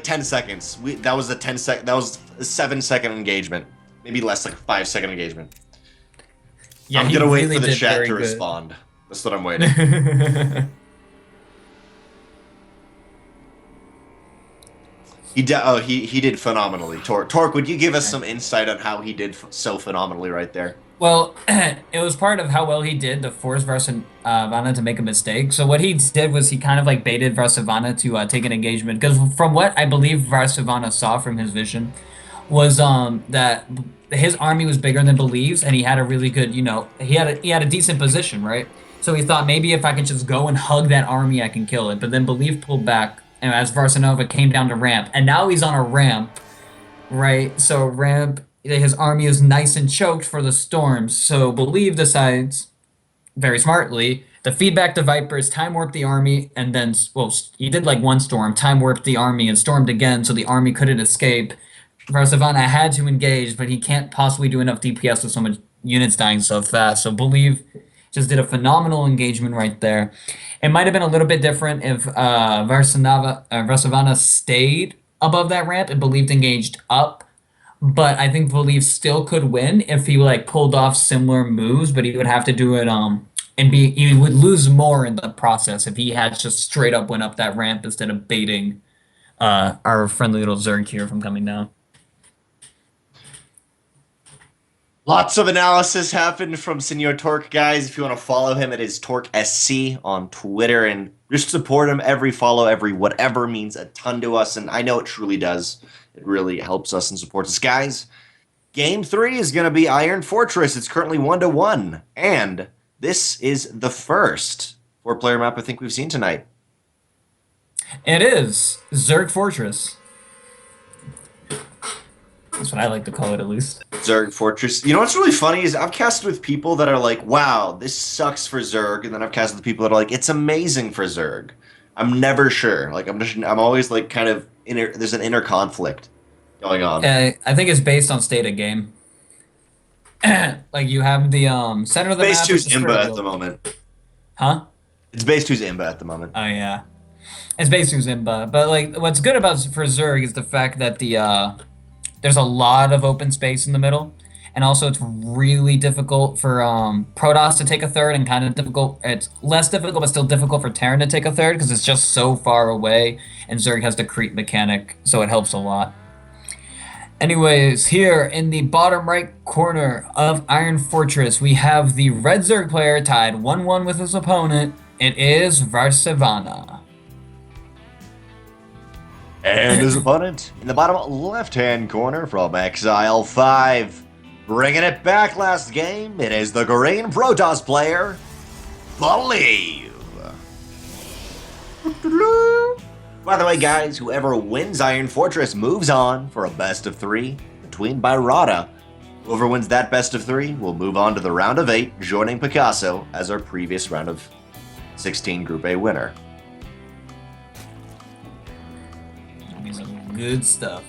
10 seconds. That was a 10-second. That was a 7-second engagement. Maybe less, like 5-second engagement. Yeah, I'm he gonna wait really for the did chat very to good. respond. That's what I'm waiting. He did phenomenally. Torkk, would you give us some insight on how he did so phenomenally right there? Well, it was part of how well he did to force Vaisravana to make a mistake. So what he did was he kind of like baited Vaisravana to take an engagement. Because from what I believe Vaisravana saw from his vision was that his army was bigger than Believe's, and he had a really good, he had a decent position, right? So he thought maybe if I can just go and hug that army, I can kill it. But then Believe pulled back, and as Varsanova came down to ramp, and now he's on a ramp, right? So ramp, his army is nice and choked for the storms. So Believe decides, very smartly, the feedback to Vipers, time warp the army, and then, well, he did like one storm, time warped the army and stormed again, so the army couldn't escape. Varsavana had to engage, but he can't possibly do enough DPS with so much units dying so fast. So Believe just did a phenomenal engagement right there. It might have been a little bit different if Varsavana stayed above that ramp and Believed engaged up. But I think Believe still could win if he like pulled off similar moves, but he would have to do it and he would lose more in the process if he had just straight up went up that ramp instead of baiting our friendly little Zerg here from coming down. Lots of analysis happened from Senor Torkk, guys. If you want to follow him, it is TorkSC on Twitter, and just support him. Every follow, every whatever means a ton to us, and I know it truly does. It really helps us and supports us, guys. Game 3 is going to be Iron Fortress. It's currently 1-1, and this is the first 4-player map I think we've seen tonight. It is Zerg Fortress. That's what I like to call it, at least. Zerg Fortress. You know what's really funny is I've casted with people that are like, wow, this sucks for Zerg, and then I've casted with people that are like, it's amazing for Zerg. I'm never sure. Like, I'm always like kind of there's an inner conflict going on. I think it's based on state of game. Like you have the center of the Base map. 2's Imba at the moment. Huh? It's base 2's Imba at the moment. Oh yeah, it's based on Zimba. But like, what's good about for Zerg is the fact that there's a lot of open space in the middle, and also it's really difficult for Protoss to take a third, and kind of difficult. It's less difficult, but still difficult for Terran to take a third because it's just so far away, and Zerg has the creep mechanic, so it helps a lot. Anyways, here in the bottom right corner of Iron Fortress, we have the red Zerg player tied 1-1 with his opponent. It is Vaisravana. And his opponent in the bottom left-hand corner from Exile 5. Bringing it back last game, it is the green Protoss player, Believe. By the way, guys, whoever wins Iron Fortress moves on for a best of 3 between ByRada. Whoever wins that best of 3 will move on to the round of 8, joining Picasso as our previous round of 16 Group A winner. Good stuff.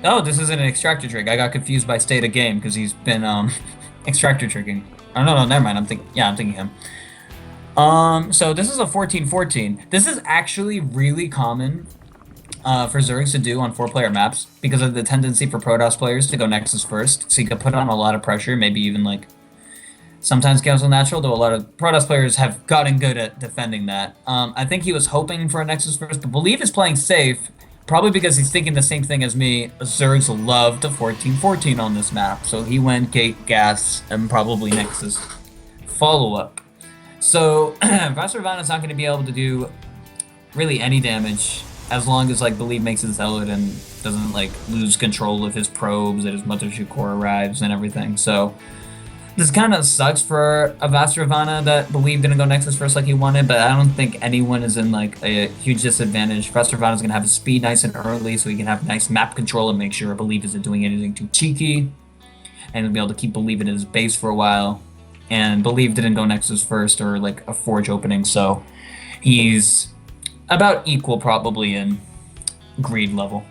Oh, this isn't an extractor trick. I got confused by state of game because he's been extractor tricking. Oh no, never mind. I'm thinking him. So this is a 14-14. This is actually really common for Zergs to do on 4-player maps because of the tendency for Protoss players to go Nexus first. So you can put on a lot of pressure, maybe even like sometimes cancel natural, though a lot of Protoss players have gotten good at defending that. I think he was hoping for a Nexus first, but Believe is playing safe, probably because he's thinking the same thing as me. Zergs love to 14-14 on this map, so he went Gate, Gas, and probably Nexus follow-up. So Vaisravana's not going to be able to do really any damage as long as like Believe makes his zealot and doesn't like lose control of his probes, that his Mothership core arrives and everything. So this kind of sucks for a Vaisravana that Believe didn't go Nexus first like he wanted, but I don't think anyone is in like a huge disadvantage. Vaisravana's going to have his speed nice and early so he can have nice map control and make sure Believe isn't doing anything too cheeky, and he'll be able to keep Believe in his base for a while. And Believe didn't go Nexus first or like a Forge opening, so he's about equal probably in greed level.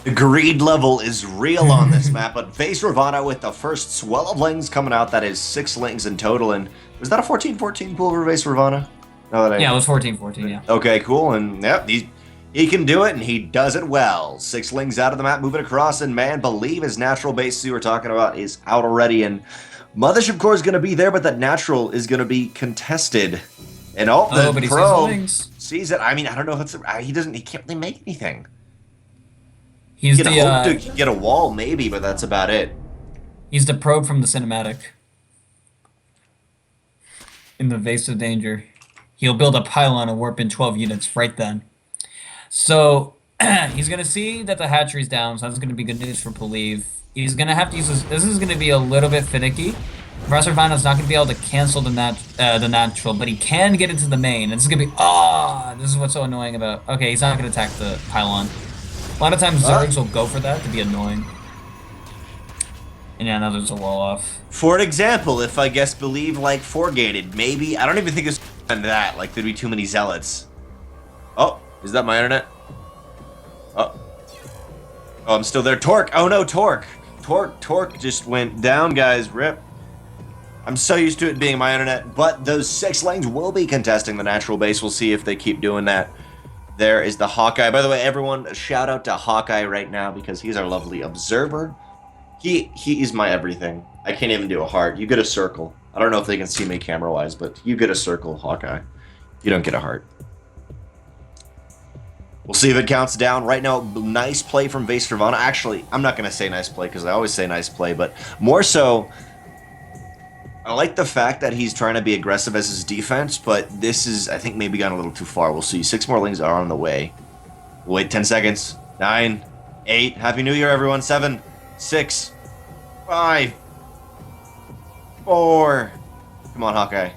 The greed level is real on this map, but Vaisravana with the first swell of lings coming out. That is 6 lings in total. And was that a 14-14 pool for Vaisravana? Yeah, it was 14-14, yeah. Okay, cool. And yeah, he's He can do it, and he does it well. 6 lings out of the map, moving across, and man, believe his natural base we were talking about is out already, and Mothership Core is going to be there, but that natural is going to be contested. And but the pro he sees it. I mean, I don't know if it's he can't really make anything. He's he can hope to get a wall, maybe, but that's about it. He's the probe from the cinematic. In the Vase of Danger. He'll build a pylon and warp in 12 units right then. So he's going to see that the hatchery's down, so that's going to be good news for Believe. He's going to have to use this. This is going to be a little bit finicky. Vaisravana's not going to be able to cancel the natural, but he can get into the main. And this is going to be, this is what's so annoying about, okay, he's not going to attack the pylon. A lot of times Zergs will go for that to be annoying. And yeah, now there's a wall off. For an example, if I guess Believe like 4-gated, maybe, I don't even think it's that, like there'd be too many zealots. Oh, is that my internet? Oh, I'm still there. Torkk, oh no, Torkk. Torkk just went down, guys, rip. I'm so used to it being my internet, but those 6 lanes will be contesting the natural base. We'll see if they keep doing that. There is the Hawkeye. By the way, everyone, shout out to Hawkeye right now because he's our lovely observer. He is my everything. I can't even do a heart. You get a circle. I don't know if they can see me camera-wise, but you get a circle, Hawkeye. You don't get a heart. We'll see if it counts down. Right now, nice play from Vaisravana. Actually, I'm not going to say nice play because I always say nice play, but more so, I like the fact that he's trying to be aggressive as his defense, but this is, I think, maybe gone a little too far. We'll see. 6 more lings are on the way. We'll wait 10 seconds. 9, 8. Happy New Year, everyone. 7, 6, 5, 4. Come on, Hawkeye.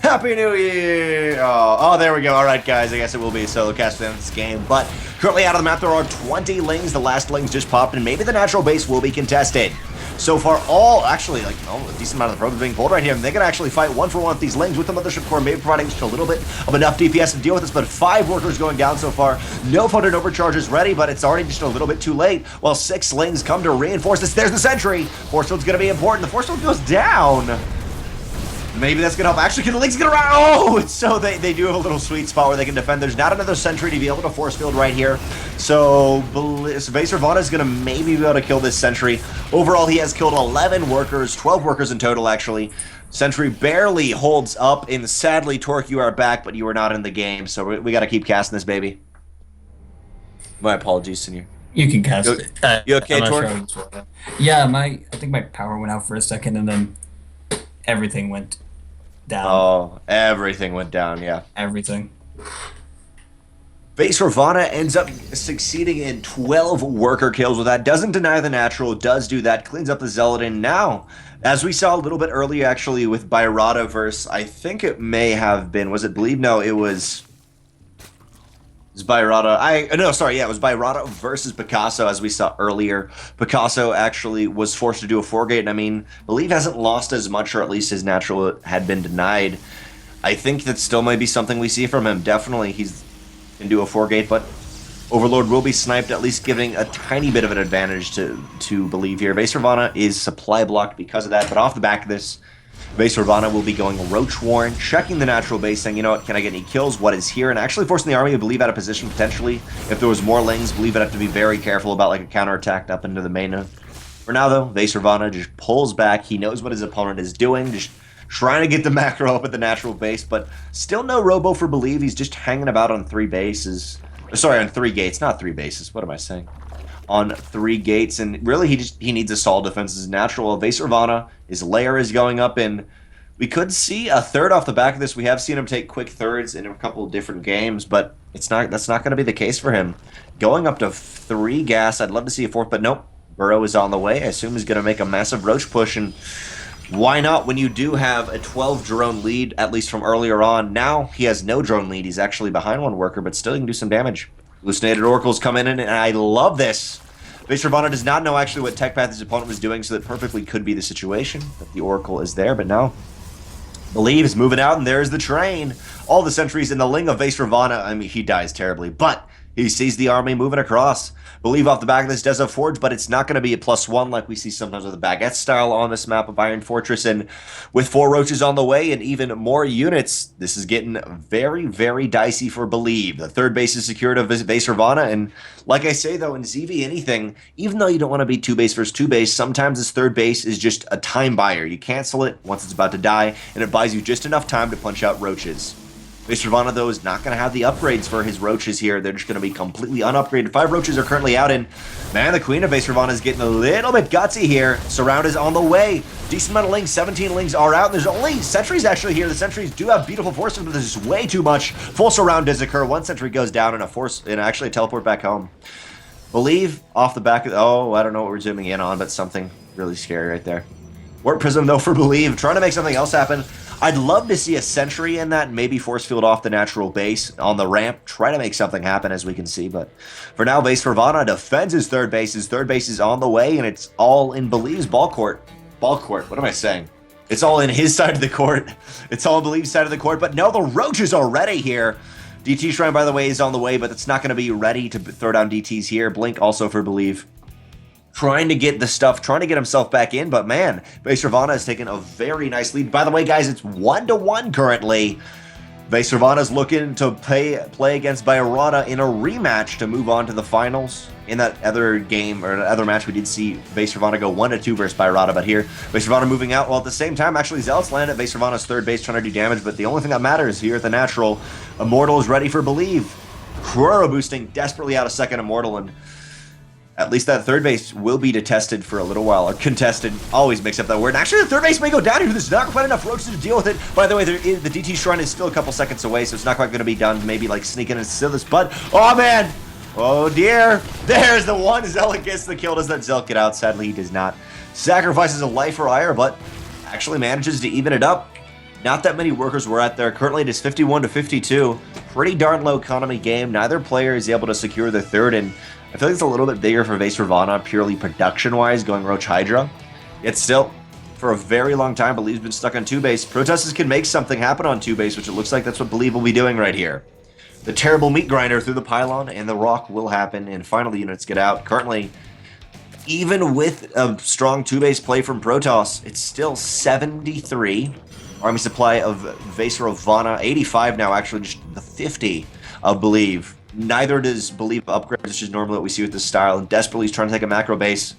Happy New Year! Oh, there we go. All right, guys. I guess it will be a solo cast in this game. But currently out of the map, there are 20 lings. The last lings just popped, and maybe the natural base will be contested. So far, a decent amount of the probes being pulled right here, and they can actually fight 1-for-1 with these lings with the Mothership Core, maybe providing just a little bit of enough DPS to deal with this, but 5 workers going down so far. No funded overcharges ready, but it's already just a little bit too late, while 6 lings come to reinforce this. There's the sentry! Force field's gonna be important. The force field goes down! Maybe that's gonna help. Actually, can the lings get around? Oh, it's so they do have a little sweet spot where they can defend. There's not another sentry to be able to force field right here. So Vaisravana is gonna maybe be able to kill this sentry. Overall, he has killed 11 workers, 12 workers in total, actually. Sentry barely holds up, and sadly, Torkk, you are back, but you are not in the game, so we gotta keep casting this baby. My apologies, Senior. You can cast it. You okay, Torkk? Sure. Yeah, I think my power went out for a second, and then everything went down. Oh, everything went down, yeah. Everything. Vaisravana ends up succeeding in 12 worker kills with that. Doesn't deny the natural, does do that, cleans up the Zealot. And now, as we saw a little bit earlier actually with ByRada verse, I think it may have been, was it Believe? No, it was ByRada. It was ByRada versus Picasso, as we saw earlier. Picasso actually was forced to do a 4-gate, and I mean, Believe hasn't lost as much, or at least his natural had been denied. I think that still might be something we see from him. Definitely, he's can do a 4-gate, but Overlord will be sniped, at least giving a tiny bit of an advantage to Believe here. Vaisravana is supply blocked because of that, but off the back of this, Vaisravana will be going Roach Warren, checking the natural base, saying, you know what, can I get any kills? What is here? And actually forcing the army to Believe out of position, potentially. If there was more lings, Believe would have to be very careful about like a counterattack up into the main. For now, though, Vaisravana just pulls back. He knows what his opponent is doing, just trying to get the macro up at the natural base, but still no robo for Believe. He's just hanging about on 3 bases. Sorry, on 3 gates, not 3 bases. What am I saying? On 3 gates, and really he needs a solid defense as natural. Vaisravana, his layer is going up, and we could see a 3rd off the back of this. We have seen him take quick 3rds in a couple of different games, but that's not going to be the case for him. Going up to 3 gas, I'd love to see a 4th, but nope. Burrow is on the way. I assume he's going to make a massive roach push, and why not when you do have a 12 drone lead, at least from earlier on. Now he has no drone lead. He's actually behind 1 worker, but still he can do some damage. Hallucinated Oracles come in, and I love this. Vaisravana does not know actually what tech path his opponent was doing, so that perfectly could be the situation. That the Oracle is there, but now Believe is moving out, and there's the train. All the sentries in the Ling of Vaisravana, I mean, he dies terribly, but He sees the army moving across. Believe off the back of this does have Forge, but it's not going to be a +1 like we see sometimes with the Baguette style on this map of Iron Fortress. And with 4 roaches on the way and even more units, this is getting very, very dicey for Believe. The third base is secured of Vaisravana. And like I say, though, in ZV anything, even though you don't want to be 2 base versus 2 base, sometimes this third base is just a time buyer. You cancel it once it's about to die, and it buys you just enough time to punch out roaches. Vaisravana, though, is not going to have the upgrades for his roaches here. They're just going to be completely unupgraded. 5 roaches are currently out, and man, the Queen of Vaisravana is getting a little bit gutsy here. Surround is on the way. Decent amount of lings. 17 lings are out. There's only sentries actually here. The sentries do have beautiful forces, but this is way too much. Full surround does occur. 1 sentry goes down, and actually a teleport back home. Believe off the back of... Oh, I don't know what we're zooming in on, but something really scary right there. Warp Prism, though, for Believe. Trying to make something else happen. I'd love to see a sentry in that, maybe force field off the natural base on the ramp. Try to make something happen, as we can see. But for now, Vaisravana defends his third base. His third base is on the way, and it's all in Believe's ball court. Ball court, what am I saying? It's all in his side of the court. It's all in Believe's side of the court. But no, the roaches are ready here. DT Shrine, by the way, is on the way, but it's not going to be ready to throw down DTs here. Blink also for Believe. Trying to get the stuff, trying to get himself back in, but man, Vaisravana has taken a very nice lead. By the way, guys, it's 1-1 currently. Vaisravana's looking to play against ByRada in a rematch to move on to the finals. In that other game, or other match, we did see Vaisravana go 1-2 versus ByRada, but here, Vaisravana moving out, while at the same time, actually, Zealots land at Vaisravana's third base trying to do damage, but the only thing that matters here at the natural, Immortal is ready for Believe. Cruro boosting desperately out a second Immortal, and at least that third base will be detested for a little while, or contested. Always mix up that word. And actually, the third base may go down here. There's not quite enough roaches to deal with it. By the way, the DT Shrine is still a couple seconds away, so it's not quite going to be done. Maybe like sneaking into this, but oh man, oh dear. There's the one. Zealot gets the kill. Does that Zealot get out? Sadly, he does not. Sacrifices a life for ire, but actually manages to even it up. Not that many workers were out there. Currently, it is 51-52. Pretty darn low economy game. Neither player is able to secure the third, and I feel like it's a little bit bigger for Vaisravana, purely production-wise, going Roach Hydra. Yet still, for a very long time, Believe's been stuck on 2 base. Protesters can make something happen on 2 base, which it looks like that's what Believe will be doing right here. The terrible meat grinder through the pylon, and the rock will happen, and final units get out. Currently, even with a strong 2 base play from Protoss, it's still 73. Army supply of Vaisravana, 85 now, actually, just the 50 of Believe. Neither does Believe upgrades, which is normally what we see with this style. And desperately, he's trying to take a macro base.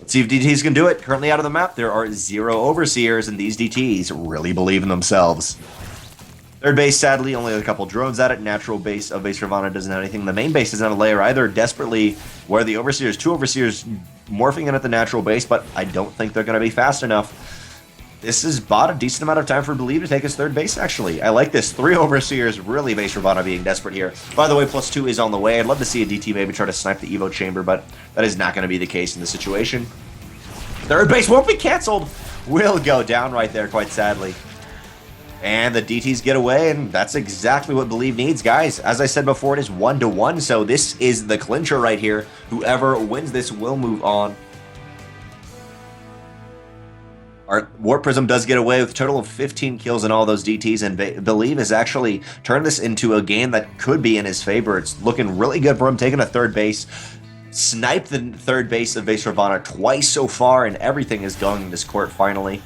Let's see if DTs can do it. Currently out of the map, there are 0 Overseers, and these DTs really believe in themselves. Third base, sadly, only a couple drones at it. Natural base of Vaisravana doesn't have anything. The main base doesn't have a layer either. Desperately, where the Overseers, 2 Overseers morphing in at the natural base, but I don't think they're going to be fast enough. This has bought a decent amount of time for Believe to take his third base, actually. I like this. 3 Overseers, really Vaisravana being desperate here. By the way, +2 is on the way. I'd love to see a DT maybe try to snipe the Evo chamber, but that is not going to be the case in this situation. Third base won't be canceled. Will go down right there, quite sadly. And the DTs get away, and that's exactly what Believe needs, guys. As I said before, it is 1-1, so this is the clincher right here. Whoever wins this will move on. Our Warp Prism does get away with a total of 15 kills in all those DTs, and Believe has actually turned this into a game that could be in his favor. It's looking really good for him, taking a third base. Sniped the third base of Vaisravana twice so far, and everything is going in this court finally.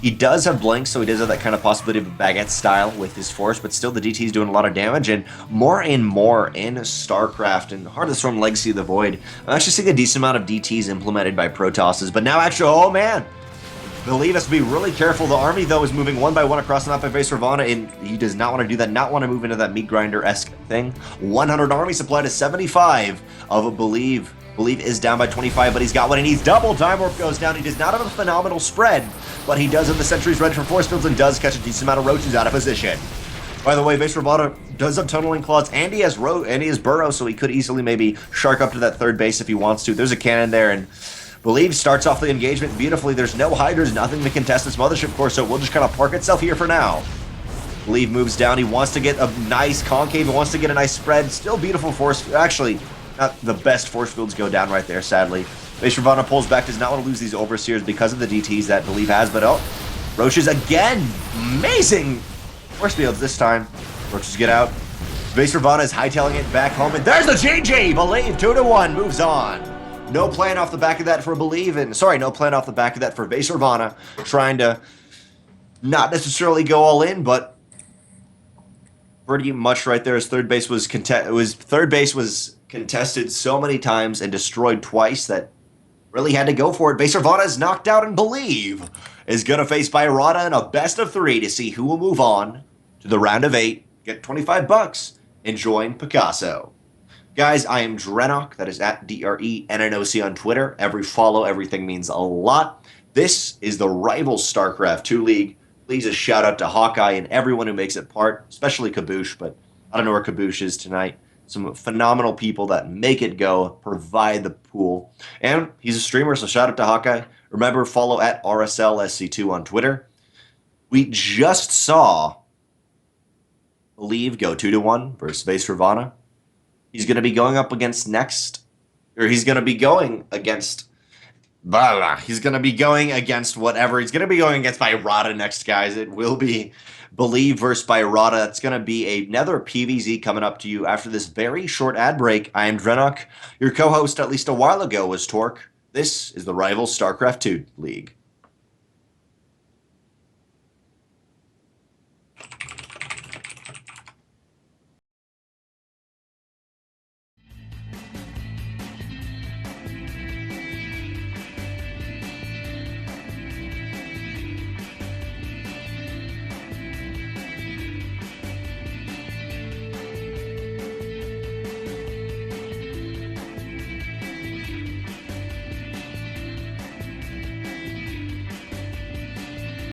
He does have blinks, so he does have that kind of possibility of a baguette style with his force, but still the DT is doing a lot of damage, and more in StarCraft and Heart of the Storm Legacy of the Void, I'm actually seeing a decent amount of DTs implemented by Protosses, but now actually, oh man! Believe has to be really careful. The army, though, is moving one by one across the map by Vaisravana, and he does not want to do that, not want to move into that meat grinder-esque thing. 100 army supply to 75 of Believe. Believe is down by 25, but he's got what he needs. Double time warp goes down. He does not have a phenomenal spread, but he does have the sentries ready for force fields and does catch a decent amount of roaches out of position. By the way, Vaisravana does have tunneling claws, and he has burrow, so he could easily maybe shark up to that third base if he wants to. There's a cannon there, and Believe starts off the engagement beautifully. There's no hydras, nothing to contest this mothership course, so it will just kind of park itself here for now. Believe moves down. He wants to get a nice concave. He wants to get a nice spread. Still beautiful force. Actually, not the best force fields go down right there, sadly. Vaisravana pulls back. Does not want to lose these Overseers because of the DTs that Believe has, but oh, Roaches again. Amazing force fields this time. Roaches get out. Vaisravana is hightailing it back home, and there's the GG! Believe 2-1 moves on. No plan off the back of that for Believe, and no plan off the back of that for Vaisravana, trying to not necessarily go all in, but pretty much right there. His third base was contested so many times and destroyed twice that really had to go for it. Vaisravana is knocked out, and Believe is gonna face ByRada in a best of 3 to see who will move on to the round of 8, get $25, and join Picasso. Guys, I am DrennoC. That is at DRENNOC on Twitter. Every follow, everything means a lot. This is the rival StarCraft 2 League. Please a shout out to Hawkeye and everyone who makes it part, especially Kaboosh, but I don't know where Kaboosh is tonight. Some phenomenal people that make it go, provide the pool. And he's a streamer, so shout out to Hawkeye. Remember, follow at RSL SC2 on Twitter. We just saw Believe go 2-1 versus Vaisravana. He's going to be going up against he's going to be going against whatever. He's going to be going against ByRada next, guys. It will be Believe versus ByRada. It's going to be another PvZ coming up to you after this very short ad break. I am DrennoC. Your co-host at least a while ago was Torkk. This is the rival StarCraft 2 League.